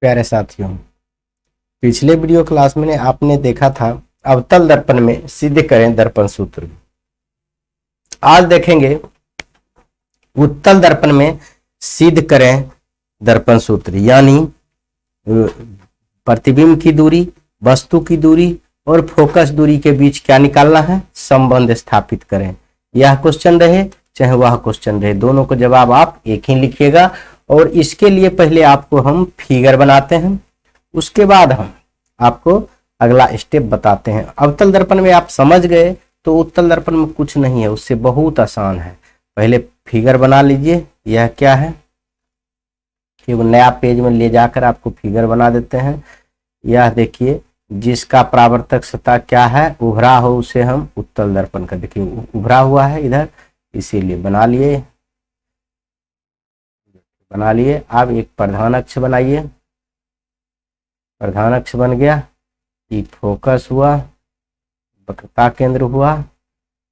प्यारे साथियों, पिछले वीडियो क्लास में आपने देखा था अवतल दर्पण में सिद्ध करें दर्पण सूत्र। आज देखेंगे उत्तल दर्पण में सिद्ध करें दर्पण सूत्र, यानी प्रतिबिंब की दूरी, वस्तु की दूरी और फोकस दूरी के बीच क्या निकालना है, संबंध स्थापित करें। यह क्वेश्चन रहे चाहे वह क्वेश्चन रहे, दोनों को जवाब आप एक ही लिखिएगा। और इसके लिए पहले आपको हम फिगर बनाते हैं, उसके बाद हम आपको अगला स्टेप बताते हैं। अवतल दर्पण में आप समझ गए तो उत्तल दर्पण में कुछ नहीं है, उससे बहुत आसान है। पहले फिगर बना लीजिए। यह क्या है कि वो नया पेज में ले जाकर आपको फिगर बना देते हैं। यह देखिए, जिसका परावर्तक सतह क्या है, उभरा हो, उसे हम उत्तल दर्पण का, देखिए उभरा हुआ है इधर, इसीलिए बना लिए। अब एक प्रधान अक्ष बनाइए। प्रधान अक्ष बन गया, ये फोकस हुआ, वक्रता केंद्र हुआ।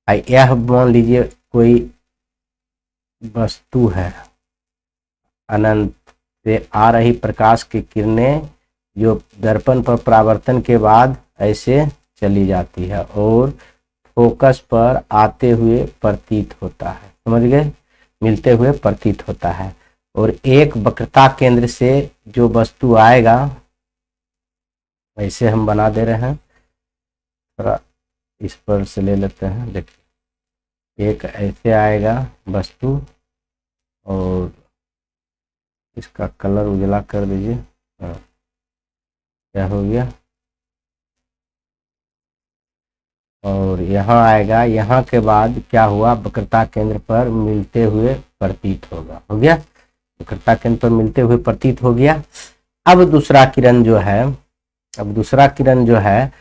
यह मान लीजिए कोई वस्तु है, अनंत से आ रही प्रकाश की किरणें जो दर्पण पर परावर्तन के बाद ऐसे चली जाती है और फोकस पर आते हुए प्रतीत होता है। समझ गए, मिलते हुए प्रतीत होता है। और एक वक्रता केंद्र से जो वस्तु आएगा, ऐसे हम बना दे रहे हैं, थोड़ा इस पर से ले लेते हैं। देखिए, एक ऐसे आएगा वस्तु और इसका कलर उजला कर दीजिए। हाँ, क्या हो गया, और यहाँ आएगा। यहाँ के बाद क्या हुआ, वक्रता केंद्र पर मिलते हुए प्रतीत होगा। हो गया, वक्रता केंद्र पर मिलते हुए प्रतीत हो गया। अब दूसरा किरण जो है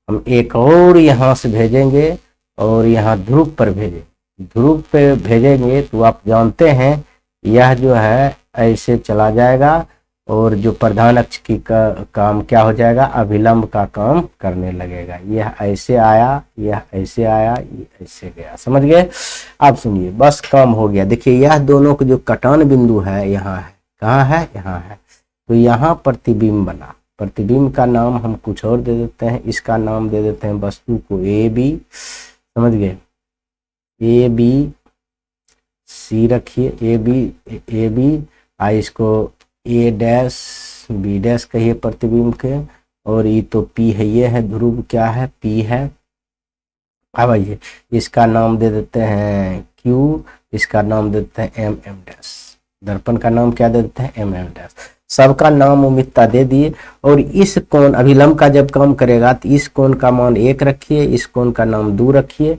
हम एक और यहाँ से भेजेंगे और यहाँ ध्रुव पर भेजेंगे। ध्रुव पे भेजेंगे तो आप जानते हैं यह जो है ऐसे चला जाएगा और जो प्रधान अक्ष की काम क्या हो जाएगा, अभिलंब का काम करने लगेगा। यह ऐसे आया, यह ऐसे आया, ये ऐसे गया। समझ गए। अब सुनिए, बस काम हो गया। देखिए, यह दोनों को जो कटान बिंदु है यहाँ है, कहाँ है, यहाँ है। तो यहाँ प्रतिबिंब बना। प्रतिबिंब का नाम हम कुछ और दे देते हैं, इसका नाम दे देते हैं वस्तु को ए बी। समझ गए, ए बी सी रखिए, ए बी इसको ए डैश बी डैश कहिए प्रतिबिंब के, और ये तो पी है, ये है ध्रुव, क्या है, पी है। अब आइए, इसका नाम दे देते हैं क्यू, इसका नाम दे देते हैं एम एम डैश। दर्पण का नाम क्या दे देते हैं, एम एम डैश। सबका नाम उम्मीदता दे दिए। और इस कोण अभिलंब का जब काम करेगा तो इस कोण का मान 1 रखिए, इस कोण का नाम 2 रखिए,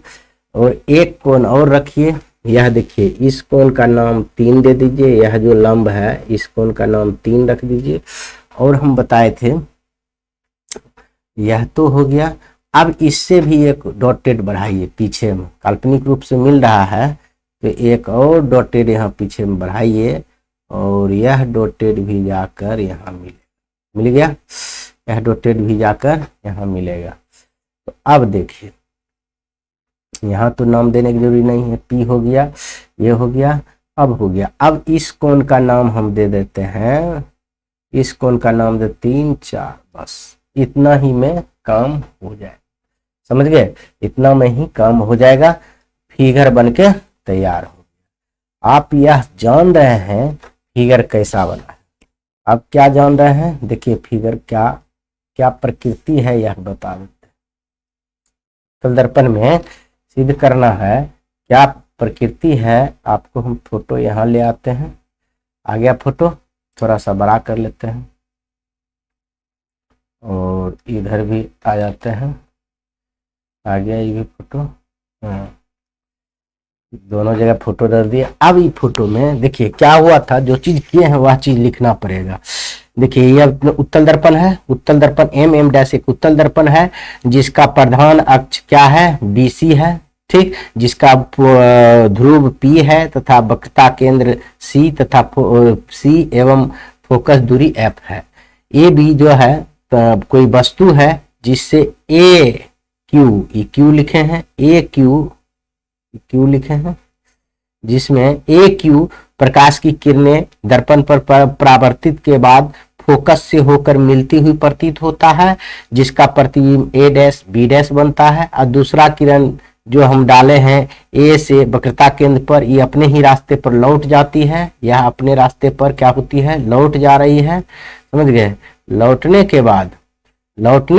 और एक कोण और रखिए। यह देखिए, इस कोण का नाम 3 दे दीजिए, यह जो लंब है इस कोण का नाम 3 रख दीजिए। और हम बताए थे, यह तो हो गया। अब इससे भी एक डॉटेड बढ़ाइए पीछे में, काल्पनिक रूप से मिल रहा है तो एक और डॉटेड यहाँ पीछे में बढ़ाइए, और यह डॉटेड भी जाकर यहाँ मिल गया। यह डॉटेड भी जाकर यहाँ मिलेगा। तो अब देखिए, यहाँ तो नाम देने की जरूरी नहीं है, पी हो गया, ये हो गया, अब हो गया। अब इस कोण का नाम हम दे देते हैं, इस कोण का नाम दे 3 4, बस इतना ही में काम हो जाए। समझ गए, इतना में ही काम हो जाएगा। फिगर बन के तैयार हो गया। आप यह जान रहे हैं फिगर कैसा बना है। आप क्या जान रहे हैं, देखिए फिगर क्या क्या प्रकृति है यह बता देते हैं। तो दर्पण में सिद्ध करना है क्या प्रकृति है, आपको हम फोटो यहाँ ले आते हैं। आ गया फोटो, थोड़ा सा बड़ा कर लेते हैं और इधर भी आ जाते हैं। आ गया ये भी फोटो, दोनों जगह फोटो डाल दिया। अब ये फोटो में देखिए क्या हुआ था, जो चीज किए हैं वह चीज लिखना पड़ेगा। देखिए, यह उत्तल दर्पण है, उत्तल दर्पण एम एम डैश एक उत्तल दर्पण है जिसका प्रधान अक्ष क्या है, BC है, ठीक, जिसका ध्रुव P है तथा वक्रता केंद्र C तथा C एवं फोकस दूरी F है। ए बी जो है कोई वस्तु है जिससे ए क्यू लिखे हैं, ए क्यू लिखे हैं, जिसमें ए क्यू प्रकाश की किरणें दर्पण पर परावर्तित के बाद फोकस से होकर मिलती हुई प्रतीत होता है, जिसका प्रतिबिंब ए डैश बी डैश बनता है, और दूसरा किरण जो हम डाले हैं ए से वक्रता केंद्र पर, ये अपने ही रास्ते पर लौट जाती है, यह अपने रास्ते पर क्या होती है, लौट जा रही है, समझ गए। लौटने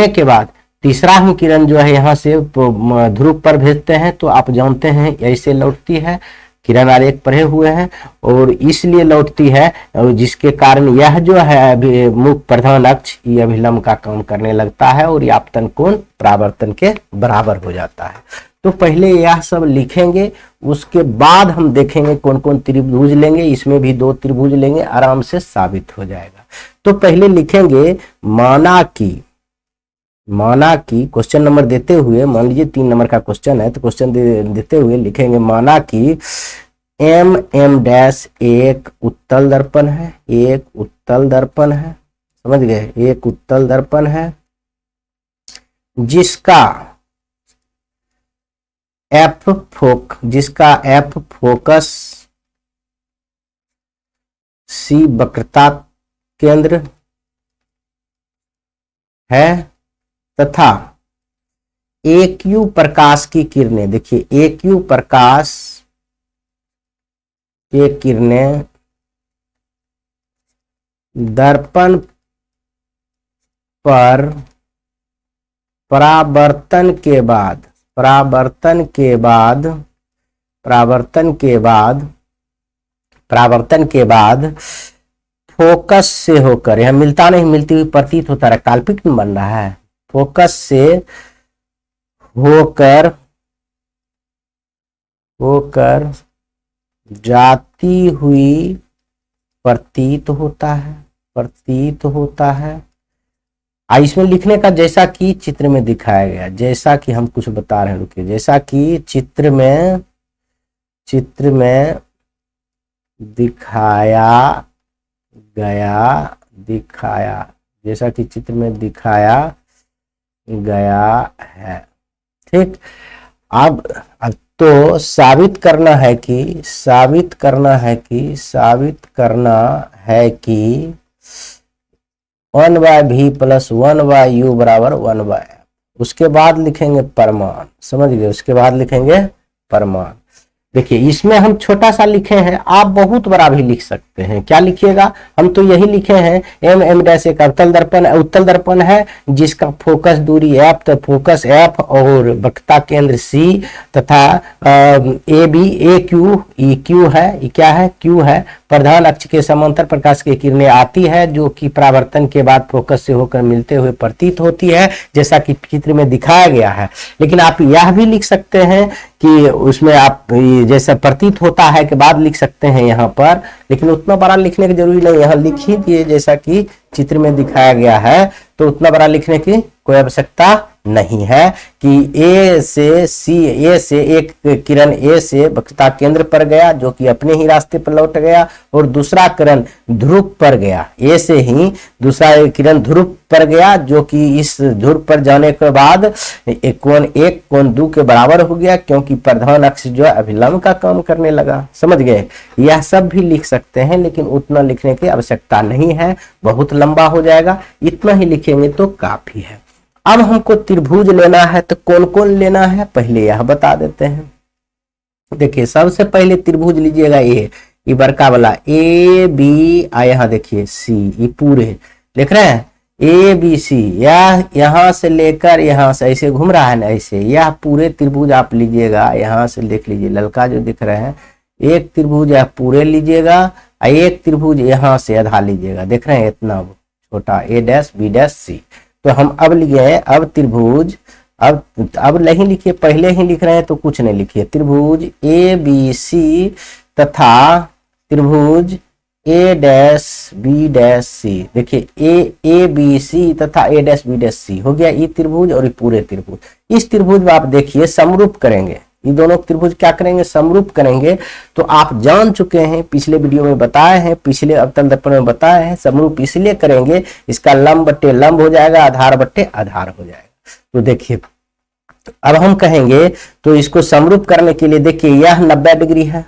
के बाद तीसरा हम किरण जो है यहाँ से ध्रुव पर भेजते हैं, तो आप जानते हैं ऐसे लौटती है, किरण आरेख पढ़े हुए हैं, और इसलिए लौटती है जिसके कारण यह जो है मुख प्रधान अक्ष ये अभिलंब का काम करने लगता है और ये आपतन कोण परावर्तन के बराबर हो जाता है। तो पहले यह सब लिखेंगे, उसके बाद हम देखेंगे कौन कौन त्रिभुज लेंगे, इसमें भी 2 त्रिभुज लेंगे, आराम से साबित हो जाएगा। तो पहले लिखेंगे माना कि क्वेश्चन नंबर देते हुए, मान लीजिए 3 नंबर का क्वेश्चन है, तो क्वेश्चन देते हुए लिखेंगे माना कि एम डैश एक उत्तल दर्पण है, समझ गए, एक उत्तल दर्पण है, जिसका एफ फोकस सी वक्रता केंद्र है, तथा AQ प्रकाश की किरणें, देखिए AQ प्रकाश के किरणें दर्पण पर परावर्तन के बाद फोकस से होकर, यह मिलता नहीं मिलती हुई प्रतीत होता है, काल्पनिक में बन रहा है, फोकस से होकर जाती हुई प्रतीत होता है। इसमें लिखने का जैसा कि चित्र में दिखाया गया, जैसा कि हम कुछ बता रहे हैं, रुकिए, जैसा कि चित्र में दिखाया जैसा कि चित्र में दिखाया गया है, ठीक। अब तो साबित करना है कि 1/v + 1/u बराबर 1/f। उसके बाद लिखेंगे प्रमाण, समझ गए, उसके बाद लिखेंगे प्रमाण। देखिए इसमें हम छोटा सा लिखे हैं, आप बहुत बड़ा भी लिख सकते हैं। क्या लिखिएगा, हम तो यही लिखे हैं एम डैश एक उत्तल दर्पण है जिसका फोकस दूरी f, तो फोकस f और वक्रता केंद्र C तथा EQ है, ये क्या है, Q है, प्रधान अक्ष के समांतर प्रकाश की किरणें आती है जो कि परावर्तन के बाद फोकस से होकर मिलते हुए प्रतीत होती है, जैसा कि चित्र में दिखाया गया है। लेकिन आप यह भी लिख सकते हैं कि उसमें आप जैसा प्रतीत होता है के बाद लिख सकते हैं यहाँ पर, लेकिन उतना बड़ा लिखने की जरूरी नहीं, यहाँ लिख ही दिए जैसा कि चित्र में दिखाया गया है, तो उतना बड़ा लिखने की कोई आवश्यकता नहीं है कि ए से एक किरण ए से वक्रता केंद्र पर गया जो कि अपने ही रास्ते पर लौट गया, और दूसरा किरण ध्रुव पर गया, ए से ही दूसरा किरण ध्रुव पर गया जो कि इस ध्रुव पर जाने के बाद एक कोण 2 के बराबर हो गया, क्योंकि प्रधान अक्ष जो है अभिलंब का काम करने लगा, समझ गए। यह सब भी लिख सकते हैं, लेकिन उतना लिखने की आवश्यकता नहीं है, बहुत लंबा हो जाएगा, इतना ही लिखेंगे तो काफी है। अब हमको त्रिभुज लेना है, तो कौन कौन लेना है पहले यह बता देते हैं। देखिए सबसे पहले त्रिभुज लीजिएगा ये बड़का वाला AB, यहाँ देखिए C, ये पूरे लिख रहे हैं ABC, यह यहाँ से लेकर यहाँ से ऐसे घूम रहा है ना, ऐसे यह पूरे त्रिभुज आप लीजिएगा, यहाँ से लिख लीजिए ललका जो दिख रहे हैं, एक त्रिभुज यह पूरे लीजिएगा, एक त्रिभुज यहाँ से आधा लीजिएगा, देख रहे हैं इतना छोटा A dash B dash C। तो हम अब लिए अब त्रिभुज, अब नहीं लिखिए, पहले ही लिख रहे हैं तो कुछ नहीं लिखिए, त्रिभुज ABC तथा त्रिभुज A dash B dash C। देखिए ABC तथा A dash B dash C हो गया, ये त्रिभुज और ये पूरे त्रिभुज। इस त्रिभुज में आप देखिए समरूप करेंगे, ये दोनों त्रिभुज क्या करेंगे, समरूप करेंगे। तो आप जान चुके हैं, पिछले वीडियो में बताए हैं, पिछले अवतल दर्पण में बताए हैं, समरूप इसलिए करेंगे इसका लंब बट्टे लंब हो जाएगा, आधार बट्टे आधार हो जाएगा। तो देखिए तो अब हम कहेंगे, तो इसको समरूप करने के लिए देखिए यह 90 डिग्री है,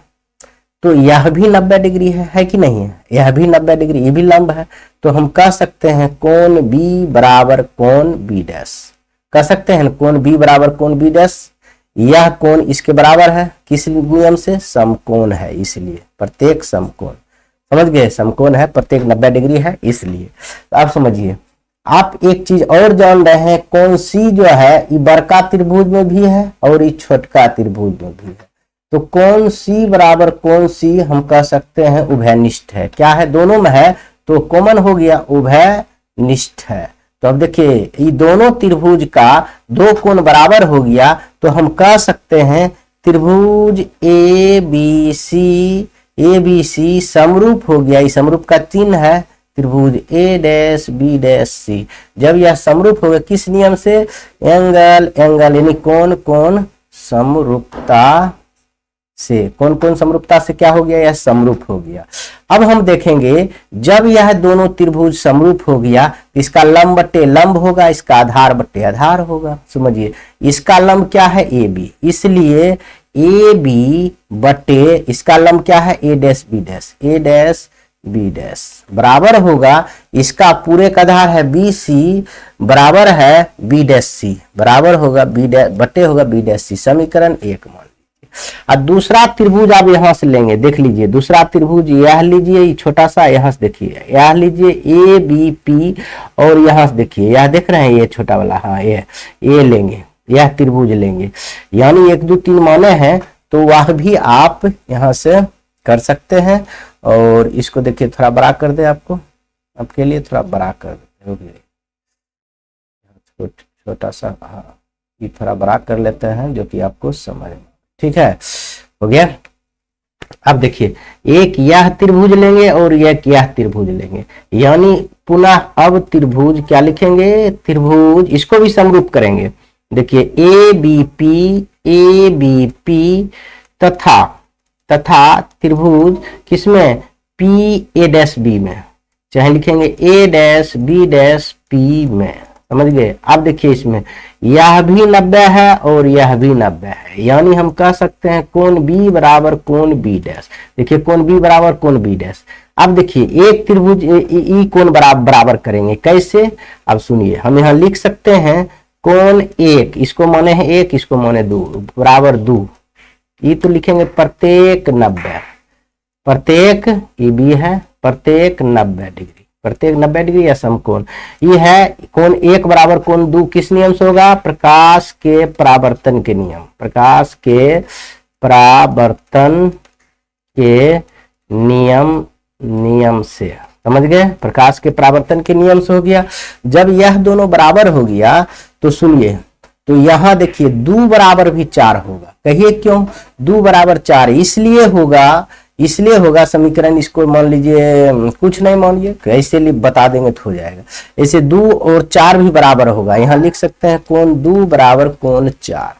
तो यह भी 90 डिग्री है कि नहीं है, यह भी 90 डिग्री, ये भी लंब है। तो हम कह सकते हैं कोण बी बराबर कोण बी डैश, कह सकते हैं कोण बी बराबर कोण बी डैश। यह कोण इसके बराबर है, किस नियम से, समकोण है, इसलिए प्रत्येक समकोण, समझ गए, समकोण है, प्रत्येक 90 डिग्री है इसलिए। तो आप समझिए, आप एक चीज और जान रहे हैं, कोण सी जो है ये बड़का त्रिभुज में भी है और ये छोटका त्रिभुज में भी है। तो कोण सी बराबर कोण सी हम कह सकते हैं उभयनिष्ठ है, क्या है, दोनों में है तो कॉमन हो गया, उभयनिष्ठ है। तो अब देखिए ये दोनों त्रिभुज का दो कोण बराबर हो गया, तो हम कह सकते हैं त्रिभुज ए बी सी समरूप हो गया, ये समरूप का चिन्ह है त्रिभुज ए डैश बी डैश सी। जब यह समरूप हो गया किस नियम से, एंगल यानी कोण समरूपता से, कौन समरूपता से क्या हो गया, यह समरूप हो गया। अब हम देखेंगे जब यह दोनों त्रिभुज समरूप हो गया, इसका लंब बट्टे लंब होगा, इसका आधार बट्टे आधार होगा। समझिए इसका लंब क्या है, ए बी, इसलिए ए बी बट्टे इसका लंब क्या है, ए डैश बी डैश बराबर होगा, इसका पूरे का आधार है बी सी बराबर है बी डैश सी, बराबर होगा बी डैश बट्टे होगा बी डैश सी। समीकरण 1 मान लीजिए। अब दूसरा त्रिभुज आप यहां से लेंगे, देख लीजिए दूसरा त्रिभुज यह लीजिए, ये छोटा सा, यहां से देखिए यह लीजिए ए बी पी, और यहां से देखिए यह देख रहे हैं ये छोटा वाला, हाँ ये लेंगे, यह त्रिभुज लेंगे, यानी 1 2 3 माने हैं, तो वह भी आप यहां से कर सकते हैं। और इसको देखिए थोड़ा बड़ा कर दे, आपके लिए थोड़ा बड़ा कर दे, छोटा सा, हाँ ये थोड़ा बड़ा कर लेते हैं जो कि आपको समझ में, ठीक है, हो गया। अब देखिए एक यह त्रिभुज लेंगे और एक यह त्रिभुज लेंगे, यानी पुनः अब त्रिभुज क्या लिखेंगे, त्रिभुज इसको भी समरूप करेंगे। देखिए ए बी पी तथा त्रिभुज किसमें, पी ए डैश बी में, चाहे लिखेंगे ए डैश बी डैश पी में, समझ गए। अब देखिए इसमें यह भी 90 है और यह भी 90 है, यानी हम कह सकते हैं कोण बी बराबर कोण बी डैश। देखिए कोण बी बराबर कोण बी डैश। अब देखिए एक त्रिभुज ई कोण बराबर करेंगे, कैसे, अब सुनिए, हम यहाँ लिख सकते हैं कोण 1, इसको माने है 1, इसको माने 2 बराबर 2, ये तो लिखेंगे प्रत्येक 90, प्रत्येक ये भी है प्रत्येक 90 डिग्री, प्रत्येक 90 डिग्री या समकोण। ये है कोण 1 बराबर कोण 2 किस नियम से होगा, प्रकाश के परावर्तन के नियम, प्रकाश के परावर्तन के नियम से, समझ गए, प्रकाश के परावर्तन के नियम से हो गया। जब यह दोनों बराबर हो गया तो सुनिए, तो यहां देखिए 2 बराबर भी 4 होगा, कहिए क्यों, 2 बराबर 4 इसलिए होगा समीकरण, इसको मान लीजिए कुछ नहीं मानिए, ऐसे बता देंगे तो हो जाएगा। ऐसे 2 और 4 भी बराबर होगा, यहाँ लिख सकते हैं कोण 2 बराबर कोण 4।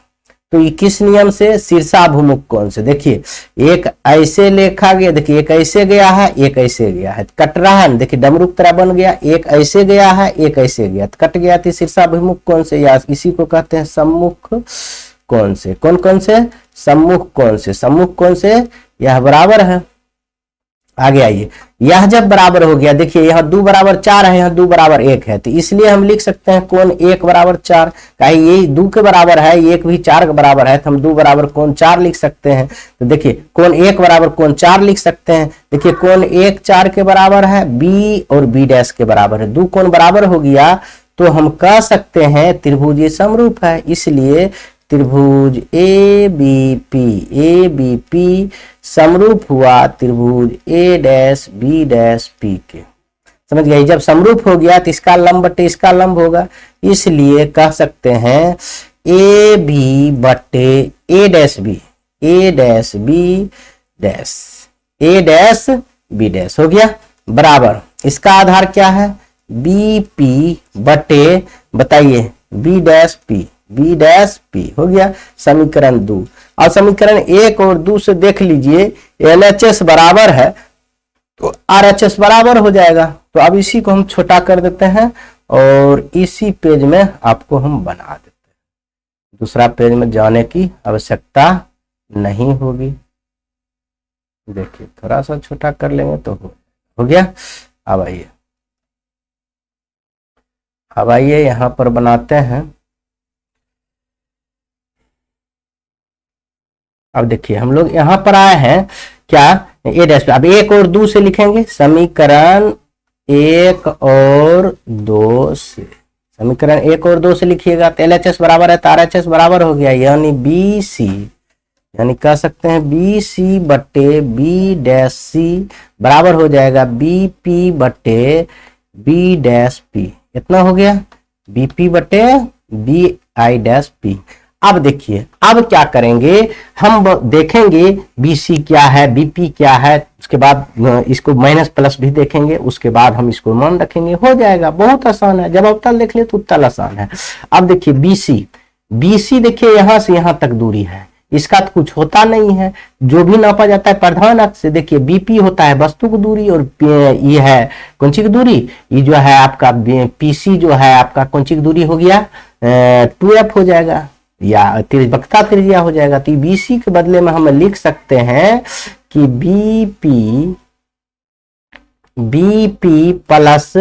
तो ये किस नियम से, शीर्षाभिमुख कोण से। देखिए एक ऐसे लिखा गया, देखिए एक ऐसे गया है एक ऐसे गया है, कट रहा है, देखिए डमरू की तरह बन गया, एक ऐसे गया है एक ऐसे गया, कट गया, तो शीर्षाभिमुख कोण से, या इसी को कहते हैं सम्मुख कोण से। कौन से, सम्मुख कोण से, सम्मुख कोण से यह बराबर है। आगे आइए, यह जब बराबर हो गया, देखिए यहाँ 2 बराबर 4 है, यहाँ 2 बराबर 1 है, तो इसलिए हम लिख सकते हैं कोण 1 बराबर 4, कहीं ये 2 के बराबर है, 1 भी 4 के बराबर है, तो हम 2 बराबर कोण 4 लिख सकते हैं। तो देखिए कोण 1 बराबर कोण 4 लिख सकते हैं। देखिए कोण 1 4 के बराबर है, बी और बी डैश के बराबर है, 2 कोण बराबर हो गया, तो हम कह सकते हैं त्रिभुज ये समरूप है, इसलिए त्रिभुज ए बी पी समरूप हुआ त्रिभुज ए डैश बी डैश पी के, समझ गए। जब समरूप हो गया तो इसका लंब बट्टे इसका लंब होगा, इसलिए कह सकते हैं ए बी बट्टे ए डैश बी डैश हो गया, बराबर इसका आधार क्या है, बी पी बट्टे बताइए बी डैश पी हो गया, समीकरण 2। और समीकरण 1 और 2 से देख लीजिए LHS बराबर है तो RHS बराबर हो जाएगा। तो अब इसी को हम छोटा कर देते हैं और इसी पेज में आपको हम बना देते हैं, दूसरा पेज में जाने की आवश्यकता नहीं होगी। देखिए थोड़ा सा छोटा कर लेंगे तो हो गया। अब आइए यहाँ पर बनाते हैं। अब देखिए हम लोग यहाँ पर आए हैं क्या, ए डैश पे। अब 1 और 2 से लिखेंगे, समीकरण 1 और 2 से, समीकरण 1 और 2 से लिखिएगा तो LHS बराबर है तो RHS बराबर हो गया, यानी BC, यानी कह सकते हैं BC बट्टे B डैश C बराबर हो जाएगा BP बट्टे B डैश P। इतना हो गया, BP बट्टे BI डैश P। अब देखिए अब क्या करेंगे, हम देखेंगे BC क्या है, BP क्या है, उसके बाद इसको माइनस प्लस भी देखेंगे, उसके बाद हम इसको मान रखेंगे, हो जाएगा। बहुत आसान है, जब अवतल देख ले तो उत्तल आसान है। अब देखिए BC देखिए यहाँ से यहाँ तक दूरी है, इसका तो कुछ होता नहीं है, जो भी नापा जाता है प्रधान अक्ष से। देखिए BP होता है वस्तु की दूरी और ये है कौन सी की दूरी, ये जो है आपका PC जो है आपका कौन सी की दूरी हो गया, 2F हो जाएगा या वक्रता त्रिज्या हो जाएगा। तो BC के बदले में हम लिख सकते हैं कि BP प्लस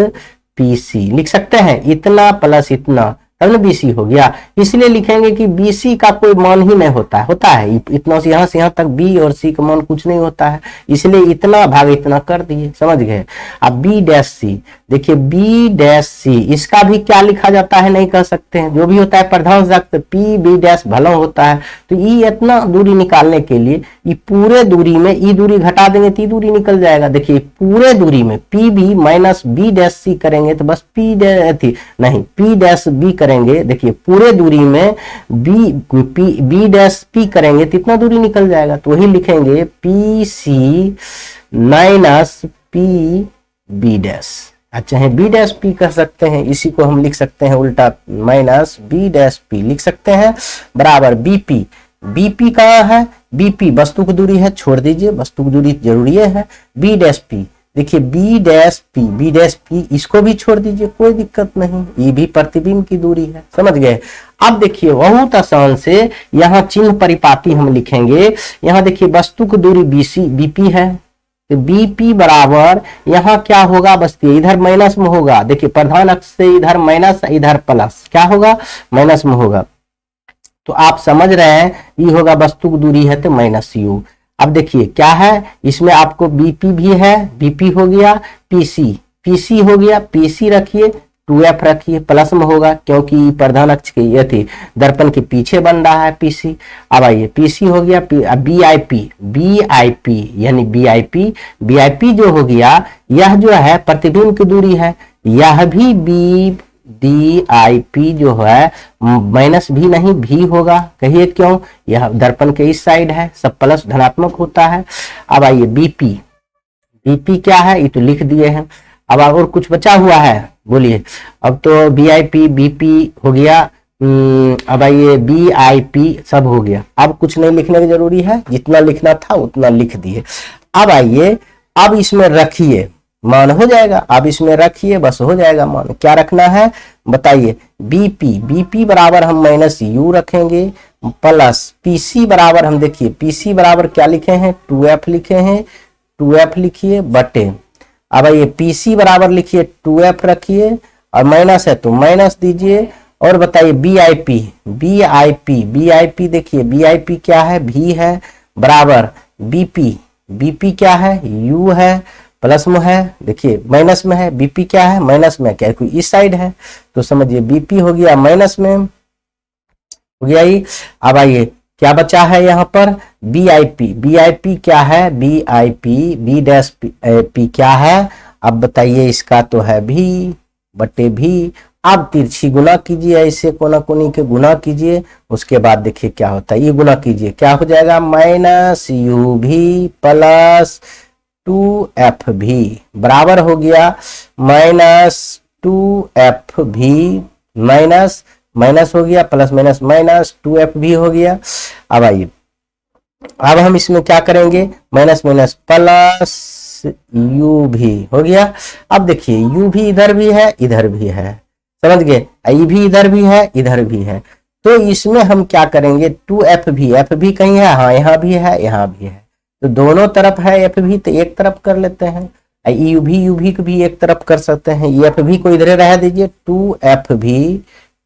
PC लिख सकते हैं, इतना प्लस इतना, तब ना BC हो गया। इसलिए लिखेंगे कि BC का कोई मान ही नहीं होता है इतना से यहाँ तक B और C का मान कुछ नहीं होता है, इसलिए इतना भाग इतना कर दिए, समझ गए। अब B डैश C, देखिए B डैश C इसका भी क्या लिखा जाता है नहीं कह सकते हैं, जो भी होता है प्रधान अक्ष PB डैश भला होता है। तो ये इतना दूरी निकालने के लिए ये पूरे दूरी में ई दूरी घटा देंगे तो दूरी निकल जाएगा। देखिए पूरे दूरी में PB minus B dash C करेंगे तो बस P डैश B करेंगे। देखिए पूरे दूरी में B डैश P करेंगे तो इतना दूरी निकल जाएगा, तो वही लिखेंगे PC माइनस PB डैश, अच्छा है B डैश P कर सकते हैं, इसी को हम लिख सकते हैं उल्टा माइनस B डैश P लिख सकते हैं बराबर BP कहाँ है, BP वस्तु की दूरी है, छोड़ दीजिए वस्तु की दूरी जरूरी है। B डैश P, देखिए B डैश P इसको भी छोड़ दीजिए, कोई दिक्कत नहीं, ये भी प्रतिबिंब की दूरी है, समझ गए। अब देखिए बहुत आसान से यहाँ चिन्ह परिपाटी हम लिखेंगे। यहाँ देखिए वस्तु की दूरी BP है, तो BP बराबर यहाँ क्या होगा, बस इधर माइनस में होगा। देखिए प्रधान अक्ष से इधर माइनस इधर प्लस, क्या होगा माइनस में होगा, तो आप समझ रहे हैं ये होगा वस्तु की दूरी है तो माइनस U। अब देखिए क्या है, इसमें आपको BP भी है, BP हो गया, PC हो गया, PC रखिए 2F रखिए, प्लस में होगा क्योंकि प्रधान अक्ष के ये थी दर्पण के पीछे बन रहा है PC। अब आइए PC हो गया, BIP यानी BIP जो हो गया, यह जो है प्रतिबिंब की दूरी है, यह भी DIP जो है माइनस भी नहीं भी होगा, कहिए क्यों, यह दर्पण के इस साइड है, सब प्लस धनात्मक होता है। अब आइए BP क्या है, ये तो लिख दिए हैं। अब और कुछ बचा हुआ है बोलिए, अब तो BP हो गया, अब आइए BIP सब हो गया, अब कुछ नहीं लिखने की जरूरी है, जितना लिखना था उतना लिख दिए। अब आइए अब इसमें रखिए, मान हो जाएगा, अब इसमें रखिए बस हो जाएगा मान। क्या रखना है बताइए, BP बराबर हम माइनस U रखेंगे प्लस PC बराबर हम देखिए PC बराबर क्या लिखे हैं 2F लिखे हैं, 2F लिखिए बटे, अब ये PC बराबर लिखिए 2F रखिए और माइनस है तो माइनस दीजिए। और बताइए BIP देखिए BIP क्या है V है बराबर BP क्या है U है, प्लस में है, देखिए माइनस में है, BP क्या है माइनस में, क्या कोई इस साइड है तो समझिए BP हो गया माइनस में हो गया ही। अब आइए क्या बचा है यहाँ पर BIP क्या है B डैश P क्या है, अब बताइए इसका तो है V बटे V। अब तिरछी गुना कीजिए, ऐसे कोना कोनी के गुना कीजिए, उसके बाद देखिए क्या होता है, ये गुना कीजिए क्या हो जाएगा माइनस UV प्लस 2FV बराबर हो गया माइनस 2FV माइनस हो गया प्लस माइनस 2FV हो गया। अब आइए अब हम इसमें क्या करेंगे माइनस प्लस UV हो गया। अब देखिए UV इधर भी है इधर भी है, समझ गए, I भी इधर भी है इधर भी है, तो इसमें हम क्या करेंगे 2FV कहीं है, हाँ यहाँ भी है यहाँ भी है, तो दोनों तरफ है एफ भी, तो एक तरफ कर लेते हैं। यू भी को भी एक तरफ कर सकते हैं। एफ भी को इधरे रह दीजिए,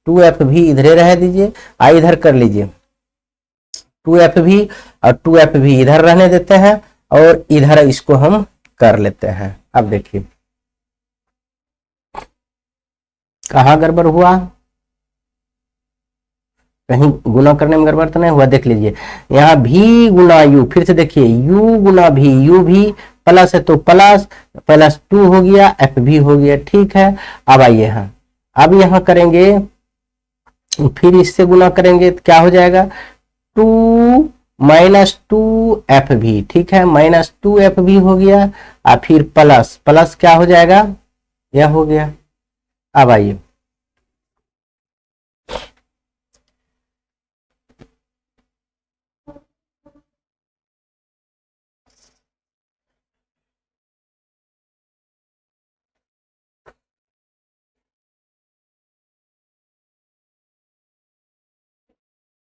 2f भी इधरे रह दीजिए। इधर कर लीजिए 2f भी और 2f भी इधर रहने देते हैं और इधर इसको हम कर लेते हैं। अब देखिए कहाँ गड़बड़ हुआ, कहीं गुना करने में गड़बड़ तो नहीं हुआ। देख लीजिए यहाँ v गुना u, फिर से देखिए u गुना v, u भी प्लस है तो प्लस प्लस 2 हो गया, f भी हो गया। ठीक है, अब आइए यहाँ, अब यहाँ करेंगे, फिर इससे गुना करेंगे तो क्या हो जाएगा 2 माइनस 2f भी। ठीक है, माइनस 2f भी हो गया और फिर प्लस प्लस क्या हो जाएगा, यह हो गया। अब आइए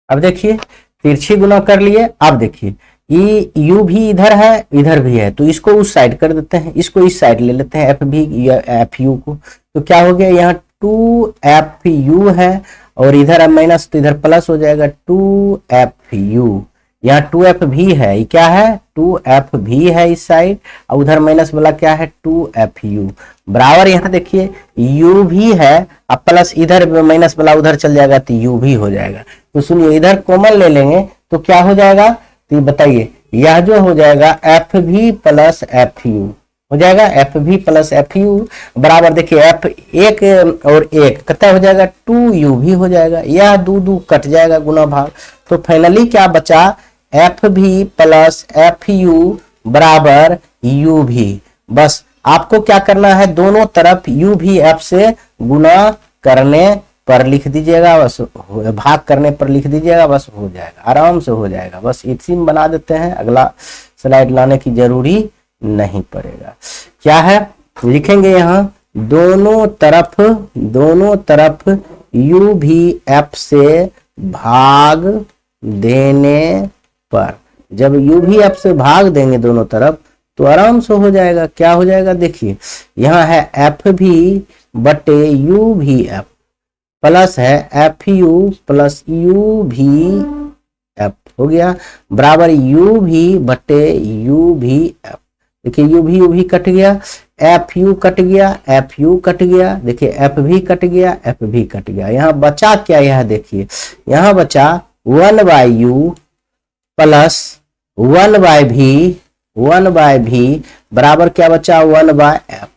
अब देखिए तिरछी गुना कर लिए। अब देखिए ये u भी इधर है इधर भी है, तो इसको उस साइड कर देते हैं, इसको इस साइड ले लेते हैं, f भी या एफ यू को। तो क्या हो गया, यहाँ 2f है और इधर है माइनस तो इधर प्लस हो जाएगा 2f। यहाँ 2f भी है, ये क्या है 2f भी है इस साइड, और उधर माइनस वाला क्या है 2f बराबर। यहाँ देखिए u भी है और प्लस इधर माइनस वाला उधर चल जाएगा तो u भी हो जाएगा। तो सुनिए इधर कॉमन ले लेंगे तो क्या हो जाएगा, तो बताइए यह जो हो जाएगा एफ भी प्लस एफ यू हो जाएगा, एफ भी प्लस एफ यू बराबर। देखिए एफ एक और एक कितना हो जाएगा 2u भी हो जाएगा, यह 2 कट जाएगा गुना भाग। तो फाइनली क्या बचा, एफ भी प्लस एफ यू बराबर यू भी। बस आपको क्या करना है, दोनों तरफ यू भी एफ से गुना करने पर लिख दीजिएगा, बस भाग करने पर लिख दीजिएगा, बस हो जाएगा, आराम से हो जाएगा। बस इसी में बना देते हैं, अगला स्लाइड लाने की जरूरी नहीं पड़ेगा। क्या है लिखेंगे यहाँ दोनों तरफ u भी f से भाग देने पर, जब u भी f से भाग देंगे दोनों तरफ तो आराम से हो जाएगा। क्या हो जाएगा, देखिए यहाँ है f भी बटे u भी f प्लस है एफ यू प्लस यू भी एफ हो गया बराबर u भी बटे u भी एफ। देखिए u भी कट गया, एफ यू कट गया, एफ यू कट गया, देखिए एफ भी कट गया, एफ भी कट गया। यहाँ बचा क्या, यह देखिए यहाँ बचा 1/u प्लस 1/v बराबर क्या बचा 1/f।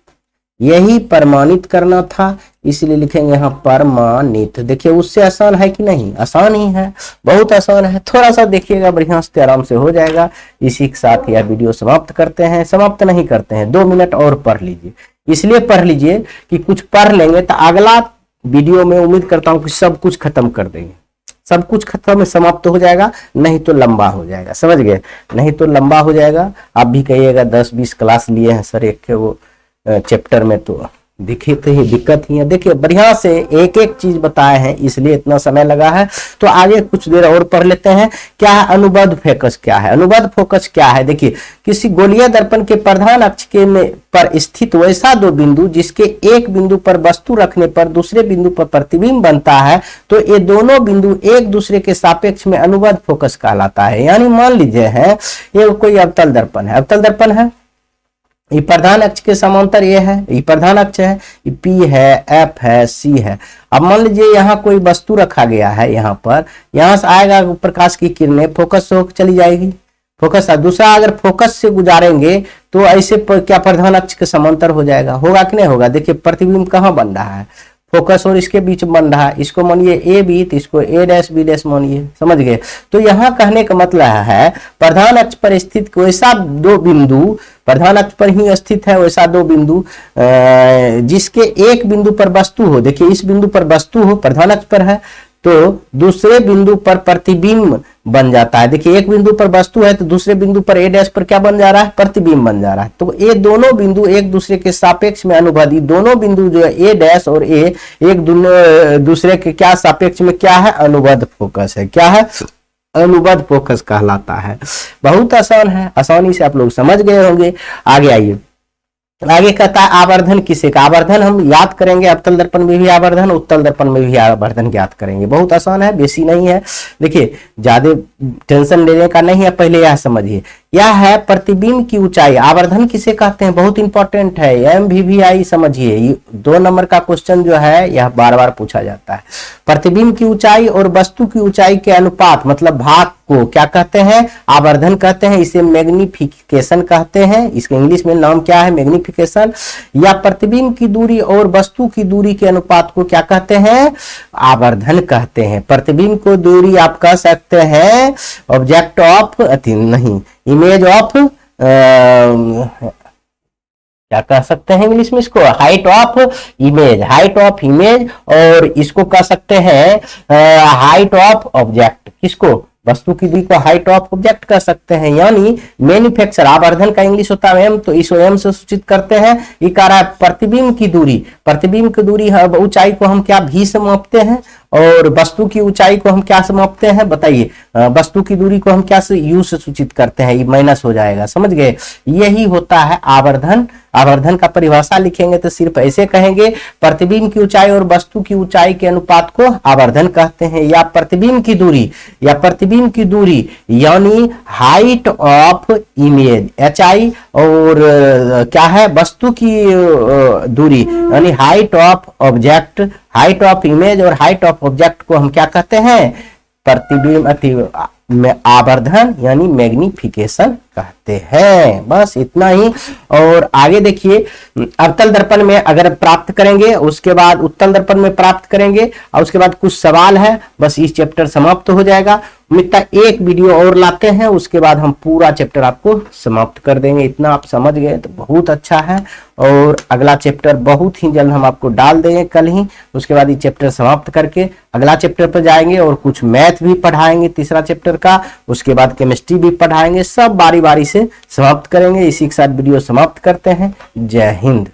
यही प्रमाणित करना था, इसलिए लिखेंगे यहाँ प्रमाणित। देखिए उससे आसान है कि नहीं, आसान ही है, बहुत आसान है। थोड़ा सा देखिएगा बढ़िया से, आराम से हो जाएगा। इसी के साथ यह वीडियो समाप्त करते हैं, समाप्त नहीं करते हैं, 2 मिनट और पढ़ लीजिए। इसलिए पढ़ लीजिए कि कुछ पढ़ लेंगे तो अगला वीडियो में उम्मीद करता हूँ कि सब कुछ खत्म कर देंगे, सब कुछ खत्म समाप्त हो जाएगा, नहीं तो लंबा हो जाएगा। समझ गए, नहीं तो लंबा हो जाएगा। आप भी कहिएगा 10-20 क्लास लिए हैं सर एक वो चैप्टर में, तो दिखे तो ही दिक्कत ही है। देखिए बढ़िया से एक एक चीज बताए हैं, इसलिए इतना समय लगा है। तो आगे कुछ देर और पढ़ लेते हैं। क्या है अनुबद्ध फोकस, क्या है अनुबद्ध फोकस क्या है। देखिए किसी गोलीय दर्पण के प्रधान अक्ष के में पर स्थित वैसा 2 बिंदु जिसके एक बिंदु पर वस्तु रखने पर दूसरे बिंदु पर प्रतिबिंब बनता है, तो ये दोनों बिंदु एक दूसरे के सापेक्ष में अनुबद्ध फोकस कहलाता है। यानी मान लीजिए है ये कोई अवतल दर्पण है, अवतल दर्पण है, ये प्रधान अक्ष के समांतर ये है, ये प्रधान अक्ष है, ये P है, F है, C है। अब मान लीजिए यहाँ कोई वस्तु रखा गया है, यहाँ पर यहाँ से आएगा प्रकाश की किरणें, फोकस से होकर चली जाएगी, फोकस। दूसरा अगर फोकस से गुजारेंगे तो ऐसे क्या प्रधान अक्ष के समांतर हो जाएगा, होगा कि नहीं होगा। देखिए प्रतिबिंब कहाँ बन रहा है, फोकस और इसके बीच बन रहा है। इसको मानिए ए बी, तो इसको ए डैश बी डैश मानिए, समझ गए। तो यहाँ कहने का मतलब है प्रधान अक्ष पर स्थित वैसा 2 बिंदु, प्रधान अक्ष पर ही स्थित है वैसा 2 बिंदु जिसके एक बिंदु पर वस्तु हो। देखिए इस बिंदु पर वस्तु हो, प्रधान अक्ष पर है, तो दूसरे बिंदु पर प्रतिबिंब बन जाता है। देखिए एक बिंदु पर वस्तु है तो दूसरे बिंदु पर ए डैश पर क्या बन जा रहा है, प्रतिबिंब बन जा रहा है। तो ये दोनों बिंदु एक दूसरे के सापेक्ष में अनुबद्ध, दोनों बिंदु जो है ए डैश और ए एक दूसरे के क्या सापेक्ष में क्या है, अनुबद्ध फोकस है। क्या है, अनुबद्ध फोकस कहलाता है। बहुत आसान है, आसानी से आप लोग समझ गए होंगे। आगे आइए, आगे कहता है आवर्धन किसे का। आवर्धन हम याद करेंगे, अवतल दर्पण में भी आवर्धन, उत्तल दर्पण में भी आवर्धन ज्ञात करेंगे। बहुत आसान है, बेसी नहीं है। देखिए ज्यादा टेंशन लेने का नहीं है, पहले यह समझिए। यह है प्रतिबिंब की ऊंचाई। आवर्धन किसे कहते हैं, बहुत इंपॉर्टेंट है, MVVI समझिए। 2 नंबर का क्वेश्चन जो है यह बार बार पूछा जाता है। प्रतिबिंब की ऊंचाई और वस्तु की ऊंचाई के अनुपात मतलब भाग को क्या कहते हैं, आवर्धन कहते हैं। इसे मैग्निफिकेशन कहते हैं। इसके इंग्लिश में नाम क्या है, मैग्निफिकेशन। या प्रतिबिंब की दूरी और वस्तु की दूरी के अनुपात को क्या कहते हैं, आवर्धन कहते हैं। प्रतिबिंब को दूरी आप कह सकते हैं ऑब्जेक्ट ऑफ नहीं, इमेज ऑफ, क्या कह सकते हैं इंग्लिश में इसको, height of image, height of image. और इसको कह सकते हैं हाइट ऑफ ऑब्जेक्ट। किसको, वस्तु की दूरी को हाइट ऑफ ऑब्जेक्ट कह सकते हैं। यानी मैन्युफैक्चर, आवर्धन का इंग्लिश होता है एम, तो इस एम से सूचित करते हैं। ये कह रहा है प्रतिबिंब की दूरी, प्रतिबिंब की दूरी ऊंचाई को हम क्या भी से मापते हैं, और वस्तु की ऊंचाई को हम क्या से मापते हैं, बताइए। वस्तु की दूरी को हम क्या से, यू से सूचित करते हैं। ये माइनस हो जाएगा, समझ गए। यही होता है आवर्धन। आवर्धन का परिभाषा लिखेंगे तो सिर्फ ऐसे कहेंगे, प्रतिबिंब की ऊंचाई और वस्तु की ऊंचाई के अनुपात को आवर्धन कहते हैं। या प्रतिबिंब की दूरी, या प्रतिबिंब की दूरी यानी हाइट ऑफ इमेज HI, और क्या है, वस्तु की दूरी यानी height of object. Height of image और हाइट ऑफ ऑब्जेक्ट को हम क्या कहते हैं, प्रतिबिंब में आवर्धन यानी मैग्निफिकेशन कहते हैं। बस इतना ही। और आगे देखिए, अवतल दर्पण में अगर प्राप्त करेंगे, उसके बाद उत्तल दर्पण में प्राप्त करेंगे, और उसके बाद कुछ सवाल है, बस इस चैप्टर समाप्त हो जाएगा। मित्ता एक वीडियो और लाते हैं, उसके बाद हम पूरा चैप्टर आपको समाप्त कर देंगे। इतना आप समझ गए तो बहुत अच्छा है। और अगला चैप्टर बहुत ही जल्द हम आपको डाल देंगे, कल ही। उसके बाद ये चैप्टर समाप्त करके अगला चैप्टर पर जाएंगे, और कुछ मैथ भी पढ़ाएंगे तीसरा चैप्टर का। उसके बाद केमिस्ट्री भी पढ़ाएंगे, सब बारी बारी से समाप्त करेंगे। इसी के साथ वीडियो समाप्त करते हैं। जय हिंद।